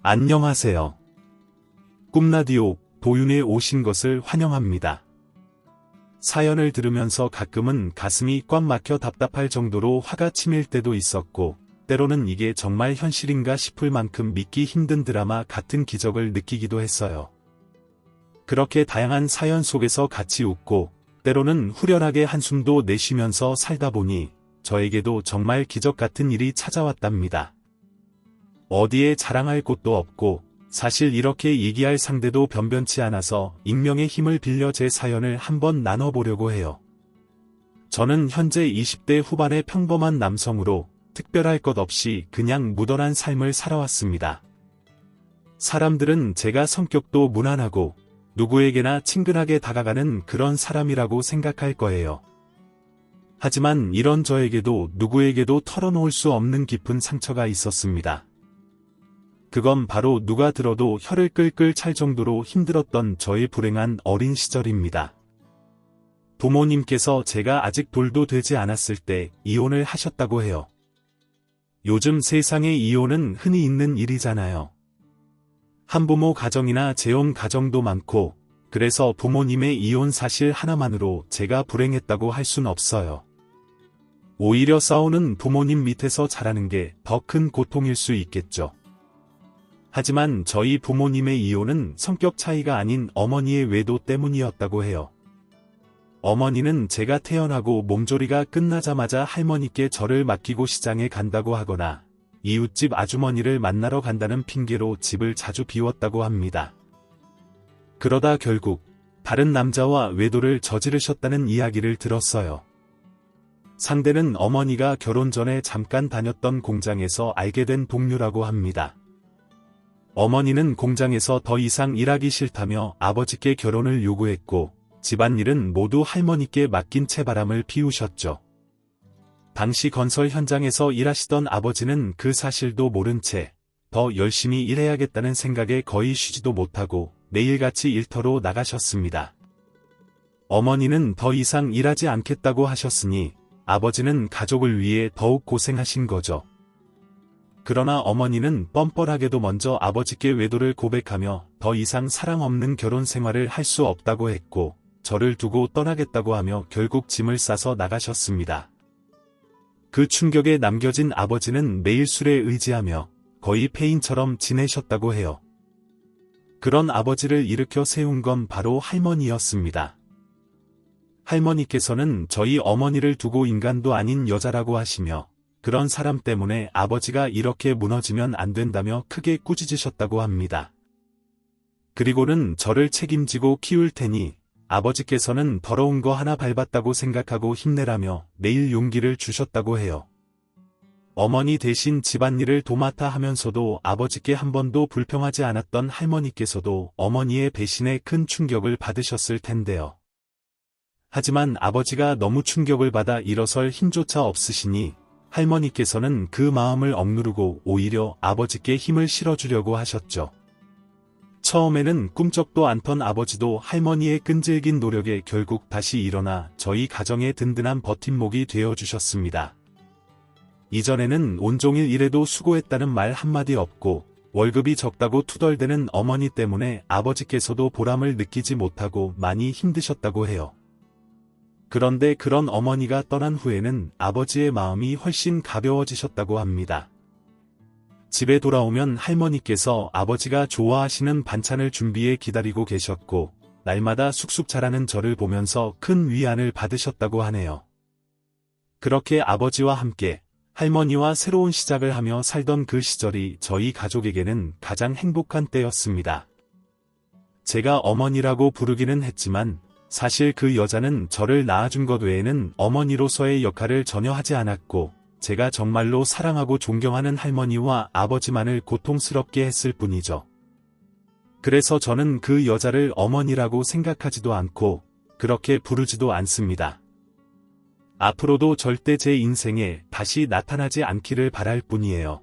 안녕하세요. 꿈라디오 도윤에 오신 것을 환영합니다. 사연을 들으면서 가끔은 가슴이 꽉 막혀 답답할 정도로 화가 치밀 때도 있었고, 때로는 이게 정말 현실인가 싶을 만큼 믿기 힘든 드라마 같은 기적을 느끼기도 했어요. 그렇게 다양한 사연 속에서 같이 웃고, 때로는 후련하게 한숨도 내쉬면서 살다 보니 저에게도 정말 기적 같은 일이 찾아왔답니다. 어디에 자랑할 곳도 없고 사실 이렇게 얘기할 상대도 변변치 않아서 익명의 힘을 빌려 제 사연을 한번 나눠보려고 해요. 저는 현재 20대 후반의 평범한 남성으로 특별할 것 없이 그냥 무던한 삶을 살아왔습니다. 사람들은 제가 성격도 무난하고 누구에게나 친근하게 다가가는 그런 사람이라고 생각할 거예요. 하지만 이런 저에게도 누구에게도 털어놓을 수 없는 깊은 상처가 있었습니다. 그건 바로 누가 들어도 혀를 끌끌 찰 정도로 힘들었던 저의 불행한 어린 시절입니다. 부모님께서 제가 아직 돌도 되지 않았을 때 이혼을 하셨다고 해요. 요즘 세상에 이혼은 흔히 있는 일이잖아요. 한부모 가정이나 재혼 가정도 많고, 그래서 부모님의 이혼 사실 하나만으로 제가 불행했다고 할 순 없어요. 오히려 싸우는 부모님 밑에서 자라는 게 더 큰 고통일 수 있겠죠. 하지만 저희 부모님의 이혼은 성격 차이가 아닌 어머니의 외도 때문이었다고 해요. 어머니는 제가 태어나고 몸조리가 끝나자마자 할머니께 저를 맡기고 시장에 간다고 하거나 이웃집 아주머니를 만나러 간다는 핑계로 집을 자주 비웠다고 합니다. 그러다 결국 다른 남자와 외도를 저지르셨다는 이야기를 들었어요. 상대는 어머니가 결혼 전에 잠깐 다녔던 공장에서 알게 된 동료라고 합니다. 어머니는 공장에서 더 이상 일하기 싫다며 아버지께 결혼을 요구했고, 집안일은 모두 할머니께 맡긴 채 바람을 피우셨죠. 당시 건설 현장에서 일하시던 아버지는 그 사실도 모른 채 더 열심히 일해야겠다는 생각에 거의 쉬지도 못하고 매일같이 일터로 나가셨습니다. 어머니는 더 이상 일하지 않겠다고 하셨으니 아버지는 가족을 위해 더욱 고생하신 거죠. 그러나 어머니는 뻔뻔하게도 먼저 아버지께 외도를 고백하며 더 이상 사랑 없는 결혼 생활을 할 수 없다고 했고, 저를 두고 떠나겠다고 하며 결국 짐을 싸서 나가셨습니다. 그 충격에 남겨진 아버지는 매일 술에 의지하며 거의 폐인처럼 지내셨다고 해요. 그런 아버지를 일으켜 세운 건 바로 할머니였습니다. 할머니께서는 저희 어머니를 두고 인간도 아닌 여자라고 하시며, 그런 사람 때문에 아버지가 이렇게 무너지면 안 된다며 크게 꾸짖으셨다고 합니다. 그리고는 저를 책임지고 키울 테니 아버지께서는 더러운 거 하나 밟았다고 생각하고 힘내라며 매일 용기를 주셨다고 해요. 어머니 대신 집안일을 도맡아 하면서도 아버지께 한 번도 불평하지 않았던 할머니께서도 어머니의 배신에 큰 충격을 받으셨을 텐데요. 하지만 아버지가 너무 충격을 받아 일어설 힘조차 없으시니 할머니께서는 그 마음을 억누르고 오히려 아버지께 힘을 실어주려고 하셨죠. 처음에는 꿈쩍도 않던 아버지도 할머니의 끈질긴 노력에 결국 다시 일어나 저희 가정의 든든한 버팀목이 되어주셨습니다. 이전에는 온종일 일해도 수고했다는 말 한마디 없고 월급이 적다고 투덜대는 어머니 때문에 아버지께서도 보람을 느끼지 못하고 많이 힘드셨다고 해요. 그런데 그런 어머니가 떠난 후에는 아버지의 마음이 훨씬 가벼워지셨다고 합니다. 집에 돌아오면 할머니께서 아버지가 좋아하시는 반찬을 준비해 기다리고 계셨고, 날마다 쑥쑥 자라는 저를 보면서 큰 위안을 받으셨다고 하네요. 그렇게 아버지와 함께 할머니와 새로운 시작을 하며 살던 그 시절이 저희 가족에게는 가장 행복한 때였습니다. 제가 어머니라고 부르기는 했지만 사실 그 여자는 저를 낳아준 것 외에는 어머니로서의 역할을 전혀 하지 않았고, 제가 정말로 사랑하고 존경하는 할머니와 아버지만을 고통스럽게 했을 뿐이죠. 그래서 저는 그 여자를 어머니라고 생각하지도 않고 그렇게 부르지도 않습니다. 앞으로도 절대 제 인생에 다시 나타나지 않기를 바랄 뿐이에요.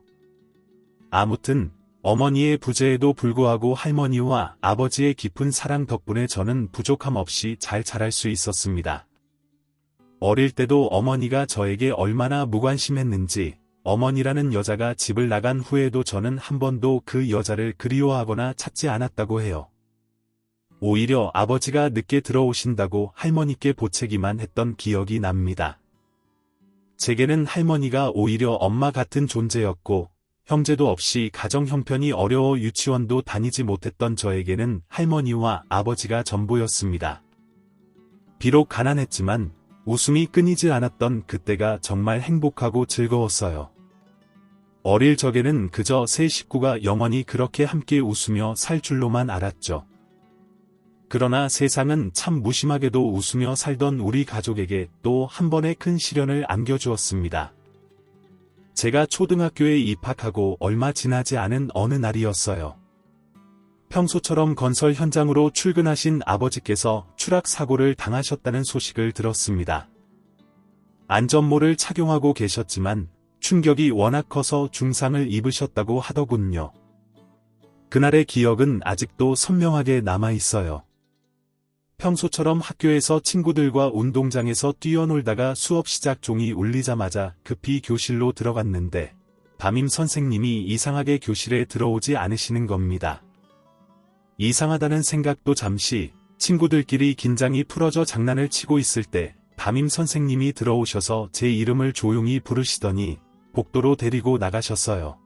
아무튼 어머니의 부재에도 불구하고 할머니와 아버지의 깊은 사랑 덕분에 저는 부족함 없이 잘 자랄 수 있었습니다. 어릴 때도 어머니가 저에게 얼마나 무관심했는지 어머니라는 여자가 집을 나간 후에도 저는 한 번도 그 여자를 그리워하거나 찾지 않았다고 해요. 오히려 아버지가 늦게 들어오신다고 할머니께 보채기만 했던 기억이 납니다. 제게는 할머니가 오히려 엄마 같은 존재였고, 형제도 없이 가정 형편이 어려워 유치원도 다니지 못했던 저에게는 할머니와 아버지가 전부였습니다. 비록 가난했지만 웃음이 끊이지 않았던 그때가 정말 행복하고 즐거웠어요. 어릴 적에는 그저 세 식구가 영원히 그렇게 함께 웃으며 살 줄로만 알았죠. 그러나 세상은 참 무심하게도 웃으며 살던 우리 가족에게 또 한 번의 큰 시련을 안겨주었습니다. 제가 초등학교에 입학하고 얼마 지나지 않은 어느 날이었어요. 평소처럼 건설 현장으로 출근하신 아버지께서 추락사고를 당하셨다는 소식을 들었습니다. 안전모를 착용하고 계셨지만 충격이 워낙 커서 중상을 입으셨다고 하더군요. 그날의 기억은 아직도 선명하게 남아있어요. 평소처럼 학교에서 친구들과 운동장에서 뛰어놀다가 수업 시작 종이 울리자마자 급히 교실로 들어갔는데 담임 선생님이 이상하게 교실에 들어오지 않으시는 겁니다. 이상하다는 생각도 잠시, 친구들끼리 긴장이 풀어져 장난을 치고 있을 때 담임 선생님이 들어오셔서 제 이름을 조용히 부르시더니 복도로 데리고 나가셨어요.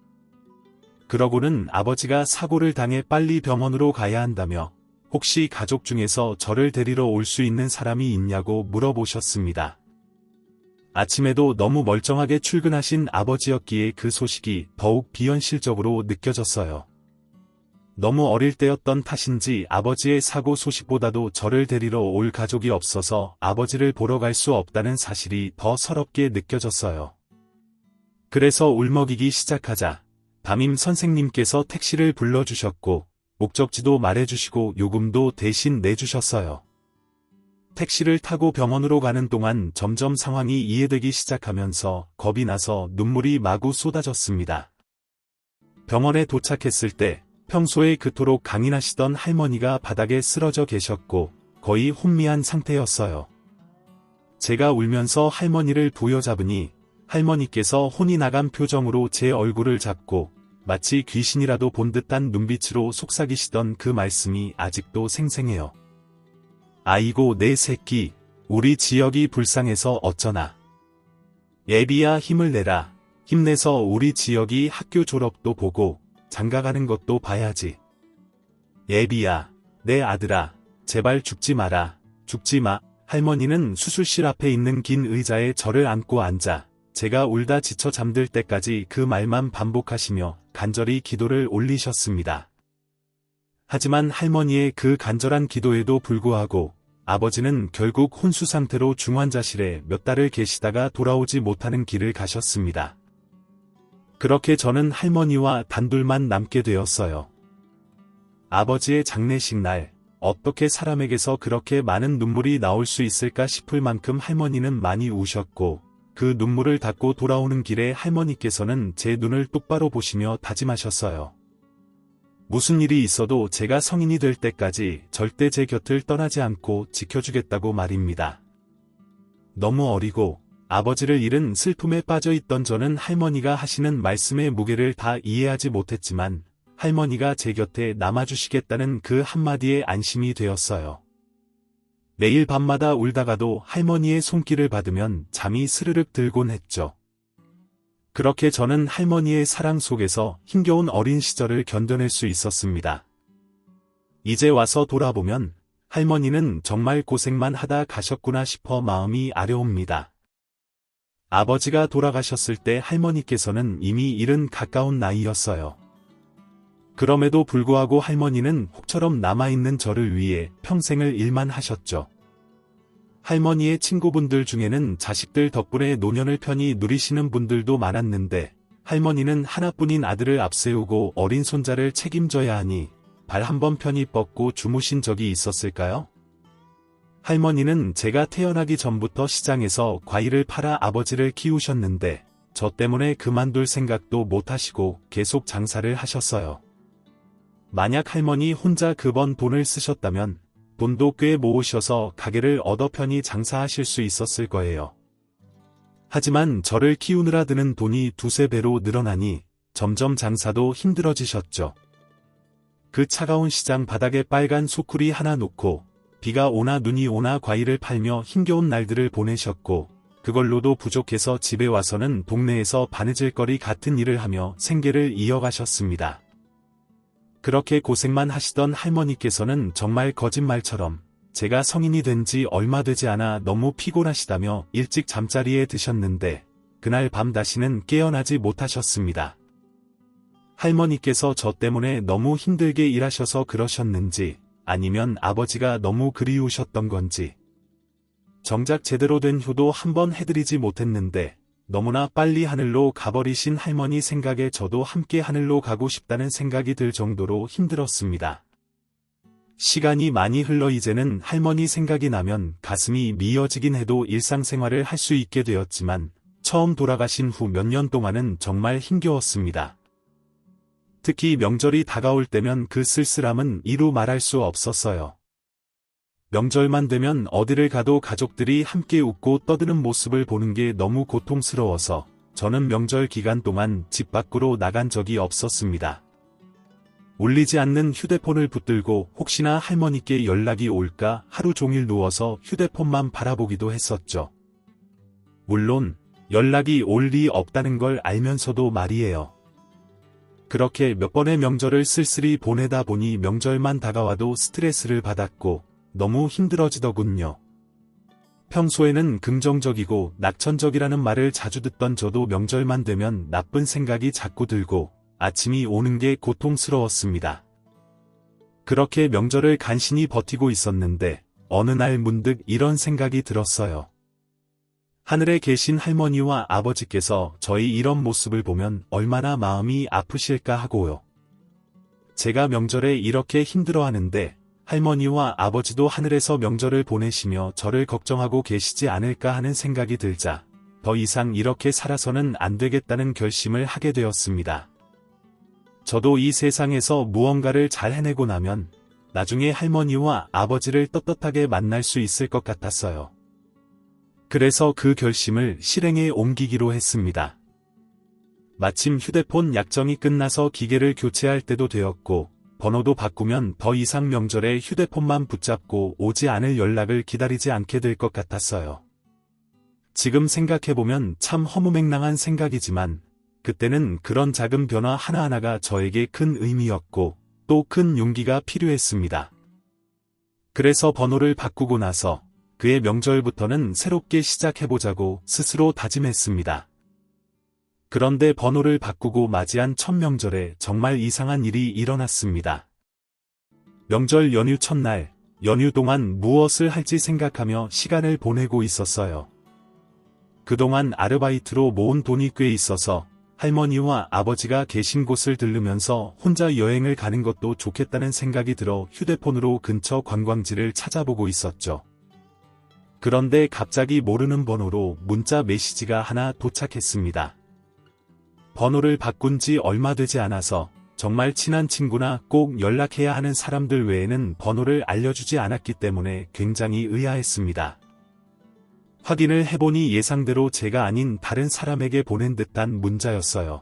그러고는 아버지가 사고를 당해 빨리 병원으로 가야 한다며 혹시 가족 중에서 저를 데리러 올 수 있는 사람이 있냐고 물어보셨습니다. 아침에도 너무 멀쩡하게 출근하신 아버지였기에 그 소식이 더욱 비현실적으로 느껴졌어요. 너무 어릴 때였던 탓인지 아버지의 사고 소식보다도 저를 데리러 올 가족이 없어서 아버지를 보러 갈 수 없다는 사실이 더 서럽게 느껴졌어요. 그래서 울먹이기 시작하자 담임 선생님께서 택시를 불러주셨고 목적지도 말해주시고 요금도 대신 내주셨어요. 택시를 타고 병원으로 가는 동안 점점 상황이 이해되기 시작하면서 겁이 나서 눈물이 마구 쏟아졌습니다. 병원에 도착했을 때 평소에 그토록 강인하시던 할머니가 바닥에 쓰러져 계셨고 거의 혼미한 상태였어요. 제가 울면서 할머니를 부여잡으니 할머니께서 혼이 나간 표정으로 제 얼굴을 잡고 마치 귀신이라도 본 듯한 눈빛으로 속삭이시던 그 말씀이 아직도 생생해요. 아이고 내 새끼, 우리 지역이 불쌍해서 어쩌나. 예비야 힘을 내라. 힘내서 우리 지역이 학교 졸업도 보고 장가가는 것도 봐야지. 예비야, 내 아들아, 제발 죽지 마라. 죽지 마. 할머니는 수술실 앞에 있는 긴 의자에 저를 안고 앉아 제가 울다 지쳐 잠들 때까지 그 말만 반복하시며 간절히 기도를 올리셨습니다. 하지만 할머니의 그 간절한 기도에도 불구하고 아버지는 결국 혼수 상태로 중환자실에 몇 달을 계시다가 돌아오지 못하는 길을 가셨습니다. 그렇게 저는 할머니와 단둘만 남게 되었어요. 아버지의 장례식 날, 어떻게 사람에게서 그렇게 많은 눈물이 나올 수 있을까 싶을 만큼 할머니는 많이 우셨고, 그 눈물을 닦고 돌아오는 길에 할머니께서는 제 눈을 똑바로 보시며 다짐하셨어요. 무슨 일이 있어도 제가 성인이 될 때까지 절대 제 곁을 떠나지 않고 지켜주겠다고 말입니다. 너무 어리고 아버지를 잃은 슬픔에 빠져있던 저는 할머니가 하시는 말씀의 무게를 다 이해하지 못했지만 할머니가 제 곁에 남아주시겠다는 그 한마디에 안심이 되었어요. 매일 밤마다 울다가도 할머니의 손길을 받으면 잠이 스르륵 들곤 했죠. 그렇게 저는 할머니의 사랑 속에서 힘겨운 어린 시절을 견뎌낼 수 있었습니다. 이제 와서 돌아보면 할머니는 정말 고생만 하다 가셨구나 싶어 마음이 아려옵니다. 아버지가 돌아가셨을 때 할머니께서는 이미 70 가까운 나이였어요. 그럼에도 불구하고 할머니는 혹처럼 남아있는 저를 위해 평생을 일만 하셨죠. 할머니의 친구분들 중에는 자식들 덕분에 노년을 편히 누리시는 분들도 많았는데 할머니는 하나뿐인 아들을 앞세우고 어린 손자를 책임져야 하니 발 한 번 편히 뻗고 주무신 적이 있었을까요? 할머니는 제가 태어나기 전부터 시장에서 과일을 팔아 아버지를 키우셨는데 저 때문에 그만둘 생각도 못하시고 계속 장사를 하셨어요. 만약 할머니 혼자 그 번 돈을 쓰셨다면 돈도 꽤 모으셔서 가게를 얻어 편히 장사하실 수 있었을 거예요. 하지만 저를 키우느라 드는 돈이 두세 배로 늘어나니 점점 장사도 힘들어지셨죠. 그 차가운 시장 바닥에 빨간 소쿠리 하나 놓고 비가 오나 눈이 오나 과일을 팔며 힘겨운 날들을 보내셨고, 그걸로도 부족해서 집에 와서는 동네에서 바느질거리 같은 일을 하며 생계를 이어가셨습니다. 그렇게 고생만 하시던 할머니께서는 정말 거짓말처럼 제가 성인이 된 지 얼마 되지 않아 너무 피곤하시다며 일찍 잠자리에 드셨는데, 그날 밤 다시는 깨어나지 못하셨습니다. 할머니께서 저 때문에 너무 힘들게 일하셔서 그러셨는지, 아니면 아버지가 너무 그리우셨던 건지. 정작 제대로 된 효도 한번 해드리지 못했는데 너무나 빨리 하늘로 가버리신 할머니 생각에 저도 함께 하늘로 가고 싶다는 생각이 들 정도로 힘들었습니다. 시간이 많이 흘러 이제는 할머니 생각이 나면 가슴이 미어지긴 해도 일상생활을 할 수 있게 되었지만, 처음 돌아가신 후 몇 년 동안은 정말 힘겨웠습니다. 특히 명절이 다가올 때면 그 쓸쓸함은 이루 말할 수 없었어요. 명절만 되면 어디를 가도 가족들이 함께 웃고 떠드는 모습을 보는 게 너무 고통스러워서 저는 명절 기간 동안 집 밖으로 나간 적이 없었습니다. 울리지 않는 휴대폰을 붙들고 혹시나 할머니께 연락이 올까 하루 종일 누워서 휴대폰만 바라보기도 했었죠. 물론 연락이 올 리 없다는 걸 알면서도 말이에요. 그렇게 몇 번의 명절을 쓸쓸히 보내다 보니 명절만 다가와도 스트레스를 받았고 너무 힘들어지더군요. 평소에는 긍정적이고 낙천적이라는 말을 자주 듣던 저도 명절만 되면 나쁜 생각이 자꾸 들고 아침이 오는 게 고통스러웠습니다. 그렇게 명절을 간신히 버티고 있었는데 어느 날 문득 이런 생각이 들었어요. 하늘에 계신 할머니와 아버지께서 저희 이런 모습을 보면 얼마나 마음이 아프실까 하고요. 제가 명절에 이렇게 힘들어하는데 할머니와 아버지도 하늘에서 명절을 보내시며 저를 걱정하고 계시지 않을까 하는 생각이 들자 더 이상 이렇게 살아서는 안 되겠다는 결심을 하게 되었습니다. 저도 이 세상에서 무언가를 잘 해내고 나면 나중에 할머니와 아버지를 떳떳하게 만날 수 있을 것 같았어요. 그래서 그 결심을 실행에 옮기기로 했습니다. 마침 휴대폰 약정이 끝나서 기계를 교체할 때도 되었고, 번호도 바꾸면 더 이상 명절에 휴대폰만 붙잡고 오지 않을 연락을 기다리지 않게 될 것 같았어요. 지금 생각해보면 참 허무맹랑한 생각이지만, 그때는 그런 작은 변화 하나하나가 저에게 큰 의미였고, 또 큰 용기가 필요했습니다. 그래서 번호를 바꾸고 나서, 그해 명절부터는 새롭게 시작해보자고 스스로 다짐했습니다. 그런데 번호를 바꾸고 맞이한 첫 명절에 정말 이상한 일이 일어났습니다. 명절 연휴 첫날, 연휴 동안 무엇을 할지 생각하며 시간을 보내고 있었어요. 그동안 아르바이트로 모은 돈이 꽤 있어서 할머니와 아버지가 계신 곳을 들르면서 혼자 여행을 가는 것도 좋겠다는 생각이 들어 휴대폰으로 근처 관광지를 찾아보고 있었죠. 그런데 갑자기 모르는 번호로 문자 메시지가 하나 도착했습니다. 번호를 바꾼 지 얼마 되지 않아서 정말 친한 친구나 꼭 연락해야 하는 사람들 외에는 번호를 알려주지 않았기 때문에 굉장히 의아했습니다. 확인을 해보니 예상대로 제가 아닌 다른 사람에게 보낸 듯한 문자였어요.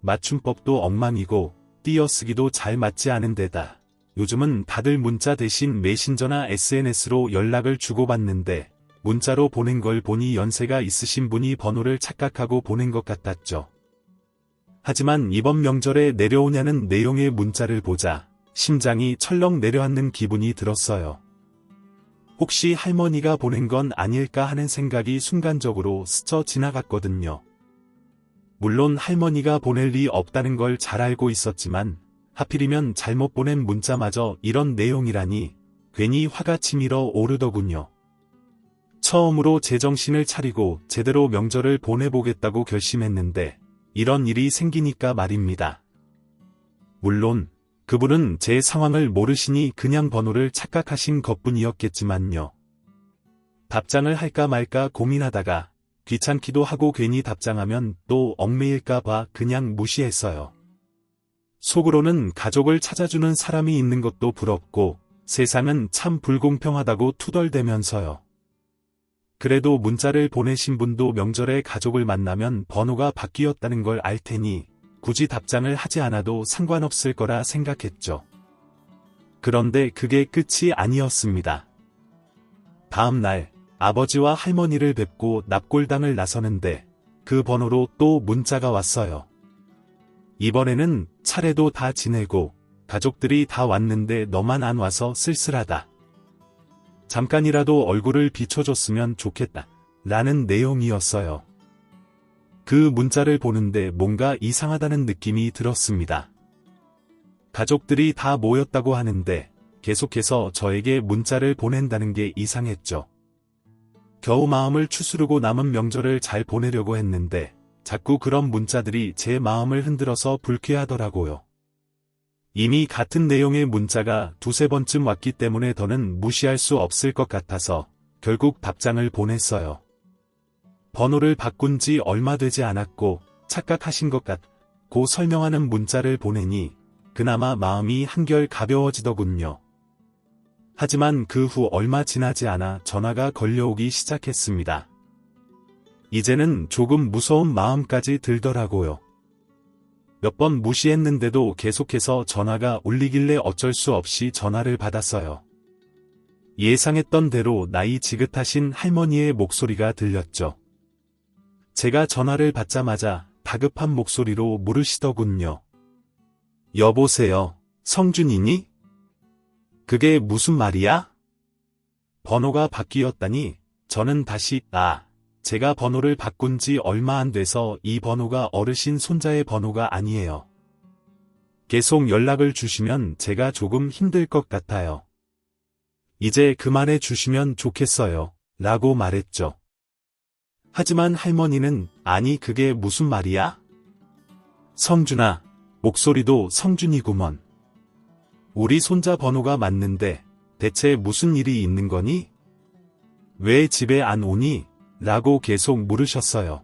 맞춤법도 엉망이고 띄어쓰기도 잘 맞지 않은 데다 요즘은 다들 문자 대신 메신저나 SNS로 연락을 주고받는데 문자로 보낸 걸 보니 연세가 있으신 분이 번호를 착각하고 보낸 것 같았죠. 하지만 이번 명절에 내려오냐는 내용의 문자를 보자 심장이 철렁 내려앉는 기분이 들었어요. 혹시 할머니가 보낸 건 아닐까 하는 생각이 순간적으로 스쳐 지나갔거든요. 물론 할머니가 보낼 리 없다는 걸 잘 알고 있었지만 하필이면 잘못 보낸 문자마저 이런 내용이라니 괜히 화가 치밀어 오르더군요. 처음으로 제정신을 차리고 제대로 명절을 보내보겠다고 결심했는데 이런 일이 생기니까 말입니다. 물론 그분은 제 상황을 모르시니 그냥 번호를 착각하신 것뿐이었겠지만요. 답장을 할까 말까 고민하다가 귀찮기도 하고 괜히 답장하면 또 얽매일까 봐 그냥 무시했어요. 속으로는 가족을 찾아주는 사람이 있는 것도 부럽고 세상은 참 불공평하다고 투덜대면서요. 그래도 문자를 보내신 분도 명절에 가족을 만나면 번호가 바뀌었다는 걸 알 테니 굳이 답장을 하지 않아도 상관없을 거라 생각했죠. 그런데 그게 끝이 아니었습니다. 다음 날 아버지와 할머니를 뵙고 납골당을 나서는데 그 번호로 또 문자가 왔어요. 이번에는 차례도 다 지내고 가족들이 다 왔는데 너만 안 와서 쓸쓸하다. 잠깐이라도 얼굴을 비춰줬으면 좋겠다. 라는 내용이었어요. 그 문자를 보는데 뭔가 이상하다는 느낌이 들었습니다. 가족들이 다 모였다고 하는데 계속해서 저에게 문자를 보낸다는 게 이상했죠. 겨우 마음을 추스르고 남은 명절을 잘 보내려고 했는데 자꾸 그런 문자들이 제 마음을 흔들어서 불쾌하더라고요. 이미 같은 내용의 문자가 두세 번쯤 왔기 때문에 더는 무시할 수 없을 것 같아서 결국 답장을 보냈어요. 번호를 바꾼 지 얼마 되지 않았고 착각하신 것 같고 설명하는 문자를 보내니 그나마 마음이 한결 가벼워지더군요. 하지만 그 후 얼마 지나지 않아 전화가 걸려오기 시작했습니다. 이제는 조금 무서운 마음까지 들더라고요. 몇 번 무시했는데도 계속해서 전화가 울리길래 어쩔 수 없이 전화를 받았어요. 예상했던 대로 나이 지긋하신 할머니의 목소리가 들렸죠. 제가 전화를 받자마자 다급한 목소리로 물으시더군요. 여보세요, 성준이니? 그게 무슨 말이야? 번호가 바뀌었다니 저는 다시 제가 번호를 바꾼 지 얼마 안 돼서 이 번호가 어르신 손자의 번호가 아니에요. 계속 연락을 주시면 제가 조금 힘들 것 같아요. 이제 그만해 주시면 좋겠어요. 라고 말했죠. 하지만 할머니는 아니 그게 무슨 말이야? 성준아, 목소리도 성준이구먼. 우리 손자 번호가 맞는데 대체 무슨 일이 있는 거니? 왜 집에 안 오니? 라고 계속 물으셨어요.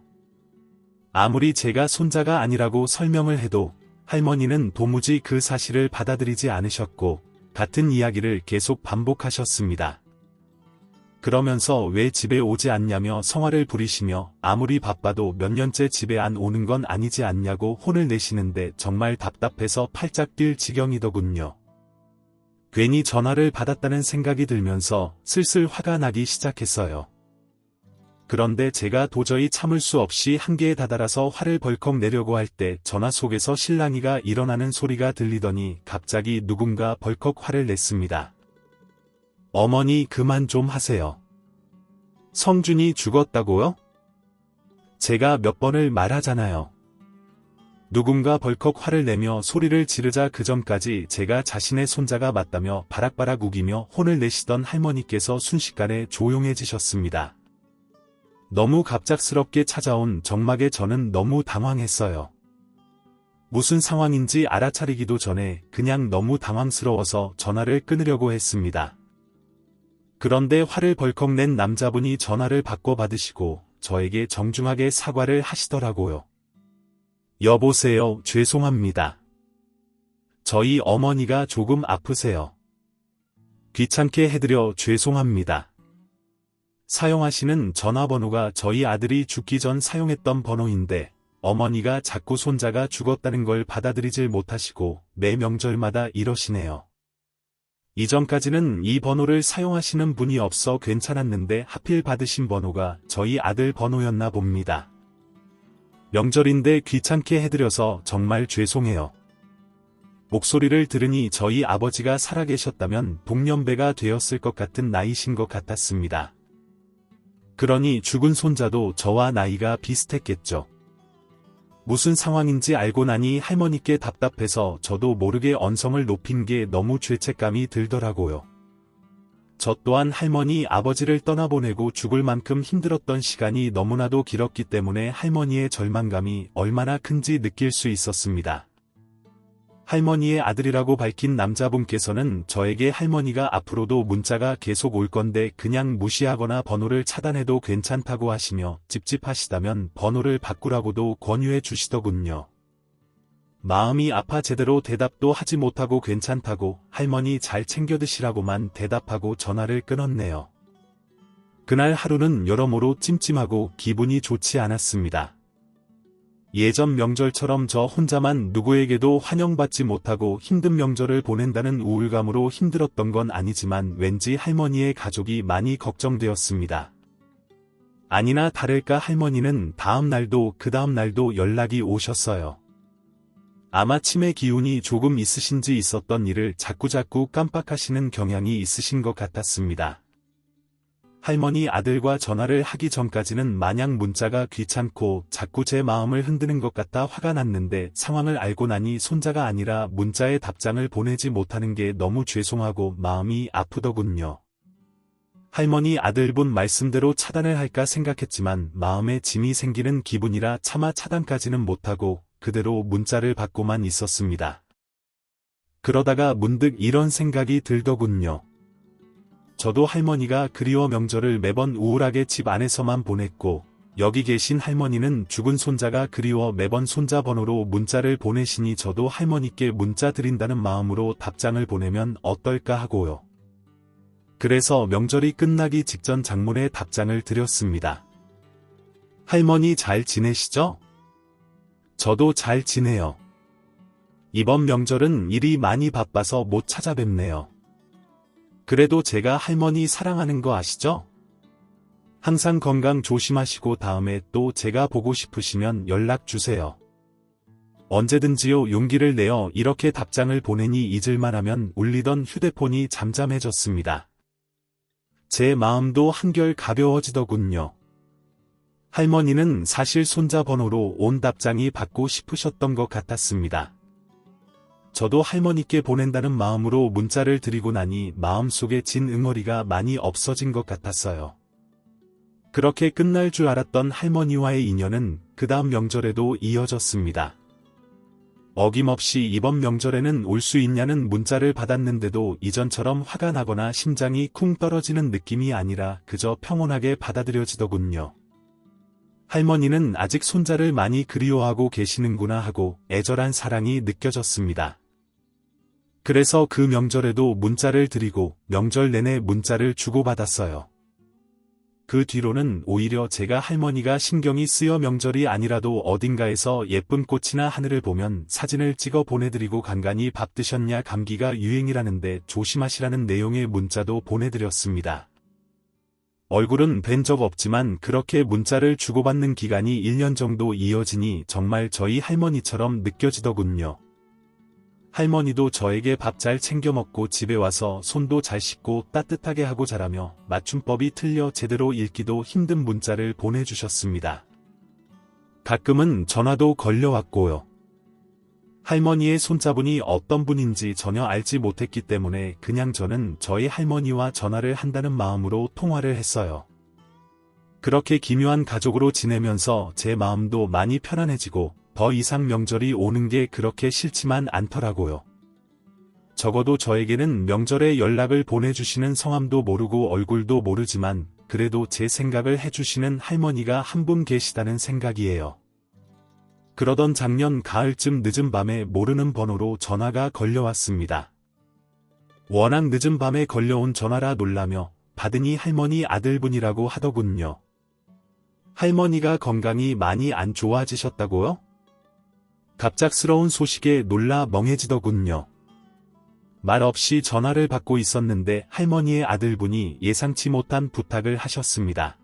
아무리 제가 손자가 아니라고 설명을 해도 할머니는 도무지 그 사실을 받아들이지 않으셨고 같은 이야기를 계속 반복하셨습니다. 그러면서 왜 집에 오지 않냐며 성화를 부리시며 아무리 바빠도 몇 년째 집에 안 오는 건 아니지 않냐고 혼을 내시는데 정말 답답해서 팔짝 뛸 지경이더군요. 괜히 전화를 받았다는 생각이 들면서 슬슬 화가 나기 시작했어요. 그런데 제가 도저히 참을 수 없이 한계에 다다라서 화를 벌컥 내려고 할 때 전화 속에서 실랑이가 일어나는 소리가 들리더니 갑자기 누군가 벌컥 화를 냈습니다. 어머니 그만 좀 하세요. 성준이 죽었다고요? 제가 몇 번을 말하잖아요. 누군가 벌컥 화를 내며 소리를 지르자 그 전까지 제가 자신의 손자가 맞다며 바락바락 우기며 혼을 내시던 할머니께서 순식간에 조용해지셨습니다. 너무 갑작스럽게 찾아온 정막에 저는 너무 당황했어요. 무슨 상황인지 알아차리기도 전에 그냥 너무 당황스러워서 전화를 끊으려고 했습니다. 그런데 화를 벌컥 낸 남자분이 전화를 바꿔 받으시고 저에게 정중하게 사과를 하시더라고요. 여보세요, 죄송합니다. 저희 어머니가 조금 아프세요. 귀찮게 해드려 죄송합니다. 사용하시는 전화번호가 저희 아들이 죽기 전 사용했던 번호인데 어머니가 자꾸 손자가 죽었다는 걸 받아들이질 못하시고 매 명절마다 이러시네요. 이전까지는 이 번호를 사용하시는 분이 없어 괜찮았는데 하필 받으신 번호가 저희 아들 번호였나 봅니다. 명절인데 귀찮게 해드려서 정말 죄송해요. 목소리를 들으니 저희 아버지가 살아계셨다면 동년배가 되었을 것 같은 나이신 것 같았습니다. 그러니 죽은 손자도 저와 나이가 비슷했겠죠. 무슨 상황인지 알고 나니 할머니께 답답해서 저도 모르게 언성을 높인 게 너무 죄책감이 들더라고요. 저 또한 할머니 아버지를 떠나보내고 죽을 만큼 힘들었던 시간이 너무나도 길었기 때문에 할머니의 절망감이 얼마나 큰지 느낄 수 있었습니다. 할머니의 아들이라고 밝힌 남자분께서는 저에게 할머니가 앞으로도 문자가 계속 올 건데 그냥 무시하거나 번호를 차단해도 괜찮다고 하시며 찝찝하시다면 번호를 바꾸라고도 권유해 주시더군요. 마음이 아파 제대로 대답도 하지 못하고 괜찮다고 할머니 잘 챙겨 드시라고만 대답하고 전화를 끊었네요. 그날 하루는 여러모로 찜찜하고 기분이 좋지 않았습니다. 예전 명절처럼 저 혼자만 누구에게도 환영받지 못하고 힘든 명절을 보낸다는 우울감으로 힘들었던 건 아니지만 왠지 할머니의 가족이 많이 걱정되었습니다. 아니나 다를까 할머니는 다음 날도 그 다음 날도 연락이 오셨어요. 아마 치매 기운이 조금 있으신지 있었던 일을 자꾸자꾸 깜빡하시는 경향이 있으신 것 같았습니다. 할머니 아들과 전화를 하기 전까지는 마냥 문자가 귀찮고 자꾸 제 마음을 흔드는 것 같아 화가 났는데 상황을 알고 나니 손자가 아니라 문자에 답장을 보내지 못하는 게 너무 죄송하고 마음이 아프더군요. 할머니 아들분 말씀대로 차단을 할까 생각했지만 마음에 짐이 생기는 기분이라 차마 차단까지는 못하고 그대로 문자를 받고만 있었습니다. 그러다가 문득 이런 생각이 들더군요. 저도 할머니가 그리워 명절을 매번 우울하게 집 안에서만 보냈고 여기 계신 할머니는 죽은 손자가 그리워 매번 손자 번호로 문자를 보내시니 저도 할머니께 문자 드린다는 마음으로 답장을 보내면 어떨까 하고요. 그래서 명절이 끝나기 직전 장문의 답장을 드렸습니다. 할머니 잘 지내시죠? 저도 잘 지내요. 이번 명절은 일이 많이 바빠서 못 찾아뵙네요. 그래도 제가 할머니 사랑하는 거 아시죠? 항상 건강 조심하시고 다음에 또 제가 보고 싶으시면 연락 주세요. 언제든지요. 용기를 내어 이렇게 답장을 보내니 잊을만 하면 울리던 휴대폰이 잠잠해졌습니다. 제 마음도 한결 가벼워지더군요. 할머니는 사실 손자 번호로 온 답장이 받고 싶으셨던 것 같았습니다. 저도 할머니께 보낸다는 마음으로 문자를 드리고 나니 마음속에 진 응어리가 많이 없어진 것 같았어요. 그렇게 끝날 줄 알았던 할머니와의 인연은 그 다음 명절에도 이어졌습니다. 어김없이 이번 명절에는 올 수 있냐는 문자를 받았는데도 이전처럼 화가 나거나 심장이 쿵 떨어지는 느낌이 아니라 그저 평온하게 받아들여지더군요. 할머니는 아직 손자를 많이 그리워하고 계시는구나 하고 애절한 사랑이 느껴졌습니다. 그래서 그 명절에도 문자를 드리고 명절 내내 문자를 주고받았어요. 그 뒤로는 오히려 제가 할머니가 신경이 쓰여 명절이 아니라도 어딘가에서 예쁜 꽃이나 하늘을 보면 사진을 찍어 보내드리고 간간히 밥 드셨냐 감기가 유행이라는데 조심하시라는 내용의 문자도 보내드렸습니다. 얼굴은 뵌 적 없지만 그렇게 문자를 주고받는 기간이 1년 정도 이어지니 정말 저희 할머니처럼 느껴지더군요. 할머니도 저에게 밥 잘 챙겨 먹고 집에 와서 손도 잘 씻고 따뜻하게 하고 자라며 맞춤법이 틀려 제대로 읽기도 힘든 문자를 보내주셨습니다. 가끔은 전화도 걸려왔고요. 할머니의 손자분이 어떤 분인지 전혀 알지 못했기 때문에 그냥 저는 저희 할머니와 전화를 한다는 마음으로 통화를 했어요. 그렇게 기묘한 가족으로 지내면서 제 마음도 많이 편안해지고 더 이상 명절이 오는 게 그렇게 싫지만 않더라고요. 적어도 저에게는 명절에 연락을 보내주시는 성함도 모르고 얼굴도 모르지만 그래도 제 생각을 해주시는 할머니가 한 분 계시다는 생각이에요. 그러던 작년 가을쯤 늦은 밤에 모르는 번호로 전화가 걸려왔습니다. 워낙 늦은 밤에 걸려온 전화라 놀라며 받으니 할머니 아들분이라고 하더군요. 할머니가 건강이 많이 안 좋아지셨다고요? 갑작스러운 소식에 놀라 멍해지더군요. 말없이 전화를 받고 있었는데 할머니의 아들분이 예상치 못한 부탁을 하셨습니다.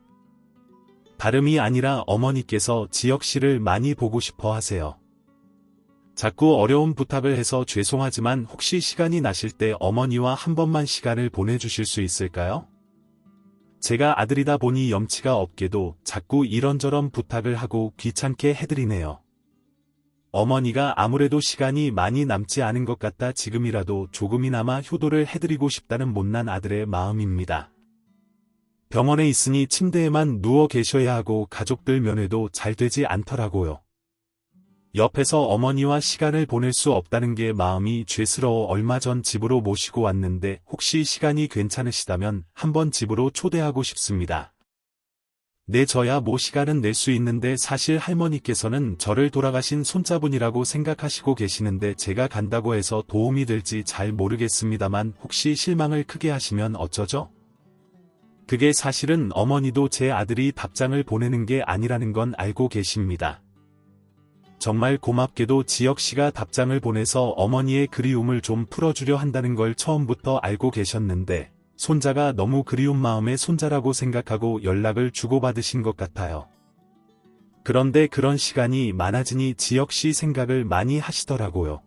다름이 아니라 어머니께서 지혁씨를 많이 보고 싶어 하세요. 자꾸 어려운 부탁을 해서 죄송하지만 혹시 시간이 나실 때 어머니와 한 번만 시간을 보내주실 수 있을까요? 제가 아들이다 보니 염치가 없게도 자꾸 이런저런 부탁을 하고 귀찮게 해드리네요. 어머니가 아무래도 시간이 많이 남지 않은 것 같다 지금이라도 조금이나마 효도를 해드리고 싶다는 못난 아들의 마음입니다. 병원에 있으니 침대에만 누워 계셔야 하고 가족들 면회도 잘 되지 않더라고요. 옆에서 어머니와 시간을 보낼 수 없다는 게 마음이 죄스러워 얼마 전 집으로 모시고 왔는데 혹시 시간이 괜찮으시다면 한번 집으로 초대하고 싶습니다. 네 저야 뭐 시간은 낼 수 있는데 사실 할머니께서는 저를 돌아가신 손자분이라고 생각하시고 계시는데 제가 간다고 해서 도움이 될지 잘 모르겠습니다만 혹시 실망을 크게 하시면 어쩌죠? 그게 사실은 어머니도 제 아들이 답장을 보내는 게 아니라는 건 알고 계십니다. 정말 고맙게도 지혁씨가 답장을 보내서 어머니의 그리움을 좀 풀어주려 한다는 걸 처음부터 알고 계셨는데 손자가 너무 그리운 마음에 손자라고 생각하고 연락을 주고받으신 것 같아요. 그런데 그런 시간이 많아지니 지혁씨 생각을 많이 하시더라고요.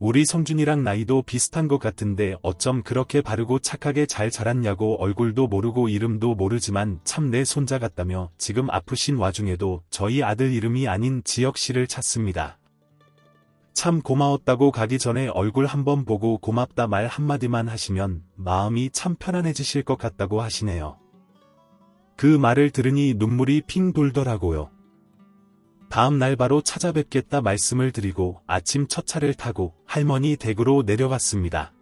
우리 성준이랑 나이도 비슷한 것 같은데 어쩜 그렇게 바르고 착하게 잘 자랐냐고 얼굴도 모르고 이름도 모르지만 참 내 손자 같다며 지금 아프신 와중에도 저희 아들 이름이 아닌 지혁씨를 찾습니다. 참 고마웠다고 가기 전에 얼굴 한번 보고 고맙다 말 한마디만 하시면 마음이 참 편안해지실 것 같다고 하시네요. 그 말을 들으니 눈물이 핑 돌더라고요. 다음 날 바로 찾아뵙겠다 말씀을 드리고 아침 첫 차를 타고 할머니 댁으로 내려갔습니다.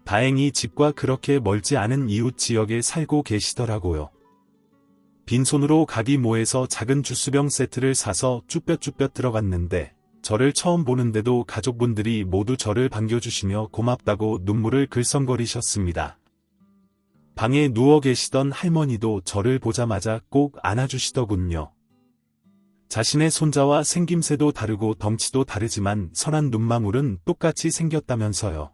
다행히 집과 그렇게 멀지 않은 이웃 지역에 살고 계시더라고요. 빈손으로 가기 뭐해서 작은 주스병 세트를 사서 쭈뼛쭈뼛 들어갔는데 저를 처음 보는데도 가족분들이 모두 저를 반겨주시며 고맙다고 눈물을 글썽거리셨습니다. 방에 누워 계시던 할머니도 저를 보자마자 꼭 안아주시더군요. 자신의 손자와 생김새도 다르고 덩치도 다르지만 선한 눈망울은 똑같이 생겼다면서요.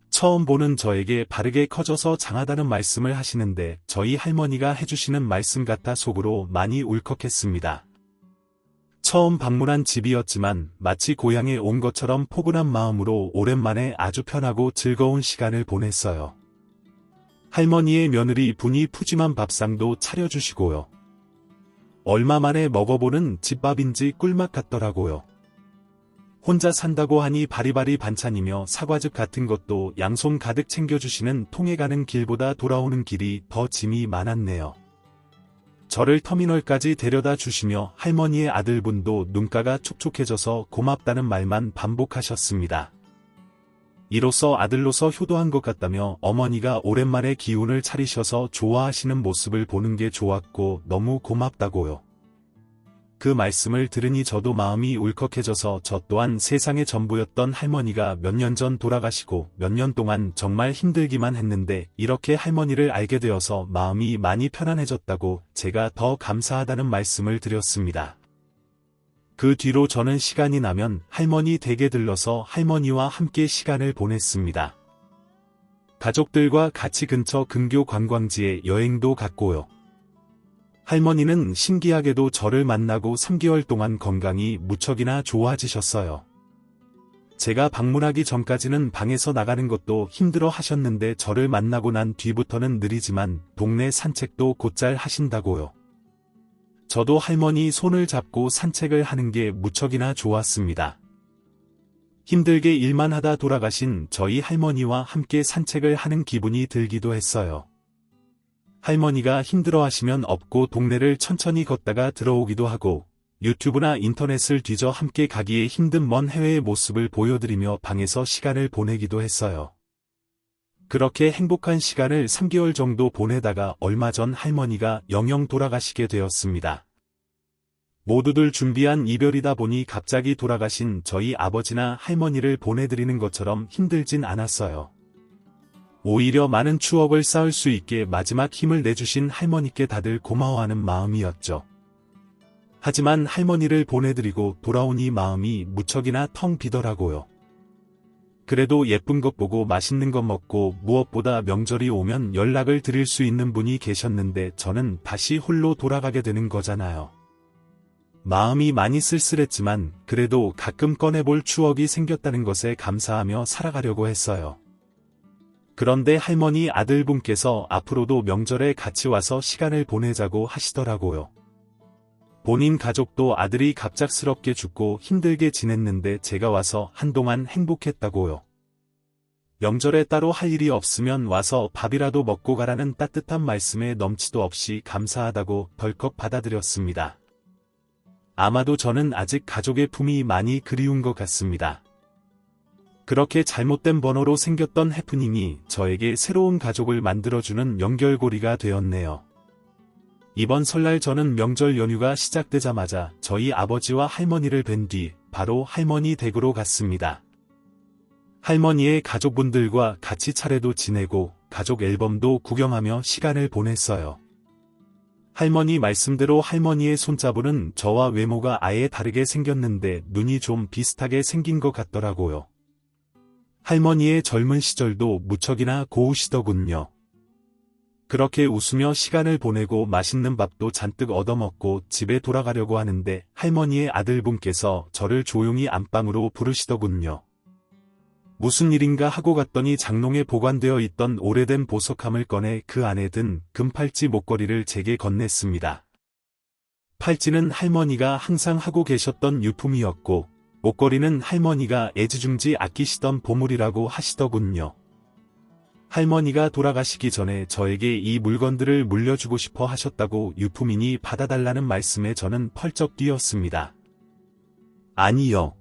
처음 보는 저에게 바르게 커져서 장하다는 말씀을 하시는데 저희 할머니가 해주시는 말씀 같아 속으로 많이 울컥했습니다. 처음 방문한 집이었지만 마치 고향에 온 것처럼 포근한 마음으로 오랜만에 아주 편하고 즐거운 시간을 보냈어요. 할머니의 며느리 분이 푸짐한 밥상도 차려주시고요. 얼마 만에 먹어보는 집밥인지 꿀맛 같더라고요. 혼자 산다고 하니 바리바리 반찬이며 사과즙 같은 것도 양손 가득 챙겨주시는 통에 가는 길보다 돌아오는 길이 더 짐이 많았네요. 저를 터미널까지 데려다 주시며 할머니의 아들분도 눈가가 촉촉해져서 고맙다는 말만 반복하셨습니다. 이로써 아들로서 효도한 것 같다며 어머니가 오랜만에 기운을 차리셔서 좋아하시는 모습을 보는 게 좋았고 너무 고맙다고요. 그 말씀을 들으니 저도 마음이 울컥해져서 저 또한 세상의 전부였던 할머니가 몇 년 전 돌아가시고 몇 년 동안 정말 힘들기만 했는데 이렇게 할머니를 알게 되어서 마음이 많이 편안해졌다고 제가 더 감사하다는 말씀을 드렸습니다. 그 뒤로 저는 시간이 나면 할머니 댁에 들러서 할머니와 함께 시간을 보냈습니다. 가족들과 같이 근처 근교 관광지에 여행도 갔고요. 할머니는 신기하게도 저를 만나고 3개월 동안 건강이 무척이나 좋아지셨어요. 제가 방문하기 전까지는 방에서 나가는 것도 힘들어 하셨는데 저를 만나고 난 뒤부터는 느리지만 동네 산책도 곧잘 하신다고요. 저도 할머니 손을 잡고 산책을 하는 게 무척이나 좋았습니다. 힘들게 일만 하다 돌아가신 저희 할머니와 함께 산책을 하는 기분이 들기도 했어요. 할머니가 힘들어하시면 업고 동네를 천천히 걷다가 들어오기도 하고 유튜브나 인터넷을 뒤져 함께 가기에 힘든 먼 해외의 모습을 보여드리며 방에서 시간을 보내기도 했어요. 그렇게 행복한 시간을 3개월 정도 보내다가 얼마 전 할머니가 영영 돌아가시게 되었습니다. 모두들 준비한 이별이다 보니 갑자기 돌아가신 저희 아버지나 할머니를 보내드리는 것처럼 힘들진 않았어요. 오히려 많은 추억을 쌓을 수 있게 마지막 힘을 내주신 할머니께 다들 고마워하는 마음이었죠. 하지만 할머니를 보내드리고 돌아오니 마음이 무척이나 텅 비더라고요. 그래도 예쁜 것 보고 맛있는 것 먹고 무엇보다 명절이 오면 연락을 드릴 수 있는 분이 계셨는데 저는 다시 홀로 돌아가게 되는 거잖아요. 마음이 많이 쓸쓸했지만 그래도 가끔 꺼내볼 추억이 생겼다는 것에 감사하며 살아가려고 했어요. 그런데 할머니 아들분께서 앞으로도 명절에 같이 와서 시간을 보내자고 하시더라고요. 본인 가족도 아들이 갑작스럽게 죽고 힘들게 지냈는데 제가 와서 한동안 행복했다고요. 명절에 따로 할 일이 없으면 와서 밥이라도 먹고 가라는 따뜻한 말씀에 넘치도 없이 감사하다고 덜컥 받아들였습니다. 아마도 저는 아직 가족의 품이 많이 그리운 것 같습니다. 그렇게 잘못된 번호로 생겼던 해프닝이 저에게 새로운 가족을 만들어주는 연결고리가 되었네요. 이번 설날 저는 명절 연휴가 시작되자마자 저희 아버지와 할머니를 뵌 뒤 바로 할머니 댁으로 갔습니다. 할머니의 가족분들과 같이 차례도 지내고 가족 앨범도 구경하며 시간을 보냈어요. 할머니 말씀대로 할머니의 손자분은 저와 외모가 아예 다르게 생겼는데 눈이 좀 비슷하게 생긴 것 같더라고요. 할머니의 젊은 시절도 무척이나 고우시더군요. 그렇게 웃으며 시간을 보내고 맛있는 밥도 잔뜩 얻어먹고 집에 돌아가려고 하는데 할머니의 아들분께서 저를 조용히 안방으로 부르시더군요. 무슨 일인가 하고 갔더니 장롱에 보관되어 있던 오래된 보석함을 꺼내 그 안에 든 금팔찌 목걸이를 제게 건넸습니다. 팔찌는 할머니가 항상 하고 계셨던 유품이었고 목걸이는 할머니가 애지중지 아끼시던 보물이라고 하시더군요. 할머니가 돌아가시기 전에 저에게 이 물건들을 물려주고 싶어 하셨다고 유품이니 받아달라는 말씀에 저는 펄쩍 뛰었습니다. 아니요.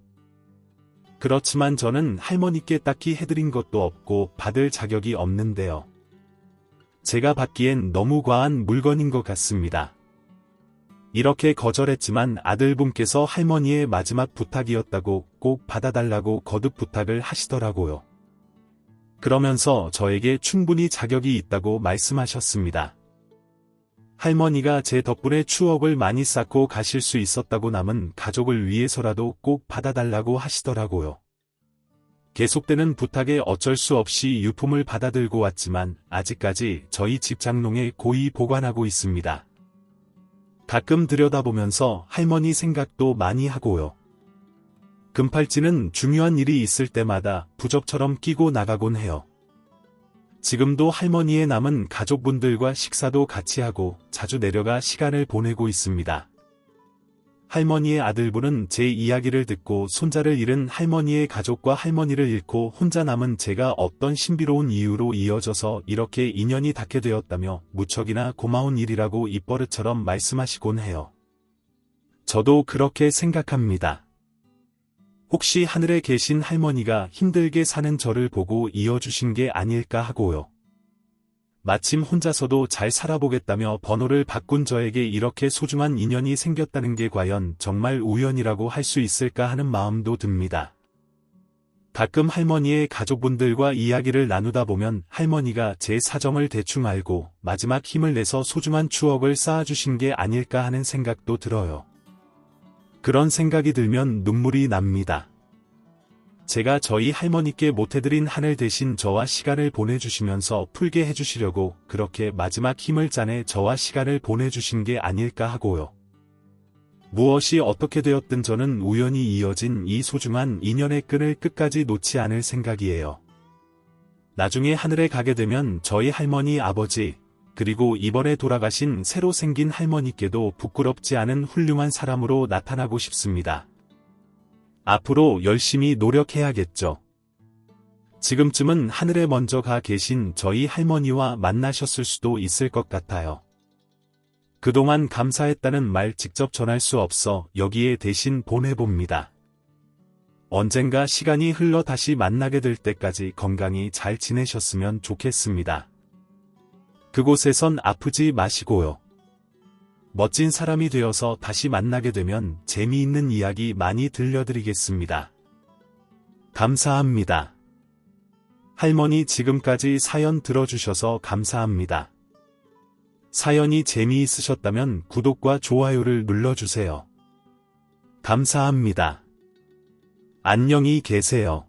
그렇지만 저는 할머니께 딱히 해드린 것도 없고 받을 자격이 없는데요. 제가 받기엔 너무 과한 물건인 것 같습니다. 이렇게 거절했지만 아들분께서 할머니의 마지막 부탁이었다고 꼭 받아달라고 거듭 부탁을 하시더라고요. 그러면서 저에게 충분히 자격이 있다고 말씀하셨습니다. 할머니가 제 덕분에 추억을 많이 쌓고 가실 수 있었다고 남은 가족을 위해서라도 꼭 받아달라고 하시더라고요. 계속되는 부탁에 어쩔 수 없이 유품을 받아들고 왔지만 아직까지 저희 집 장롱에 고이 보관하고 있습니다. 가끔 들여다보면서 할머니 생각도 많이 하고요. 금팔찌는 중요한 일이 있을 때마다 부적처럼 끼고 나가곤 해요. 지금도 할머니의 남은 가족분들과 식사도 같이 하고 자주 내려가 시간을 보내고 있습니다. 할머니의 아들분은 제 이야기를 듣고 손자를 잃은 할머니의 가족과 할머니를 잃고 혼자 남은 제가 어떤 신비로운 이유로 이어져서 이렇게 인연이 닿게 되었다며 무척이나 고마운 일이라고 입버릇처럼 말씀하시곤 해요. 저도 그렇게 생각합니다. 혹시 하늘에 계신 할머니가 힘들게 사는 저를 보고 이어주신 게 아닐까 하고요. 마침 혼자서도 잘 살아보겠다며 번호를 바꾼 저에게 이렇게 소중한 인연이 생겼다는 게 과연 정말 우연이라고 할 수 있을까 하는 마음도 듭니다. 가끔 할머니의 가족분들과 이야기를 나누다 보면 할머니가 제 사정을 대충 알고 마지막 힘을 내서 소중한 추억을 쌓아주신 게 아닐까 하는 생각도 들어요. 그런 생각이 들면 눈물이 납니다. 제가 저희 할머니께 못해드린 하늘 대신 저와 시간을 보내주시면서 풀게 해주시려고 그렇게 마지막 힘을 짜내 저와 시간을 보내주신 게 아닐까 하고요. 무엇이 어떻게 되었든 저는 우연히 이어진 이 소중한 인연의 끈을 끝까지 놓지 않을 생각이에요. 나중에 하늘에 가게 되면 저희 할머니 아버지, 그리고 이번에 돌아가신 새로 생긴 할머니께도 부끄럽지 않은 훌륭한 사람으로 나타나고 싶습니다. 앞으로 열심히 노력해야겠죠. 지금쯤은 하늘에 먼저 가 계신 저희 할머니와 만나셨을 수도 있을 것 같아요. 그동안 감사했다는 말 직접 전할 수 없어 여기에 대신 보내봅니다. 언젠가 시간이 흘러 다시 만나게 될 때까지 건강히 잘 지내셨으면 좋겠습니다. 그곳에선 아프지 마시고요. 멋진 사람이 되어서 다시 만나게 되면 재미있는 이야기 많이 들려드리겠습니다. 감사합니다. 할머니 지금까지 사연 들어주셔서 감사합니다. 사연이 재미있으셨다면 구독과 좋아요를 눌러주세요. 감사합니다. 안녕히 계세요.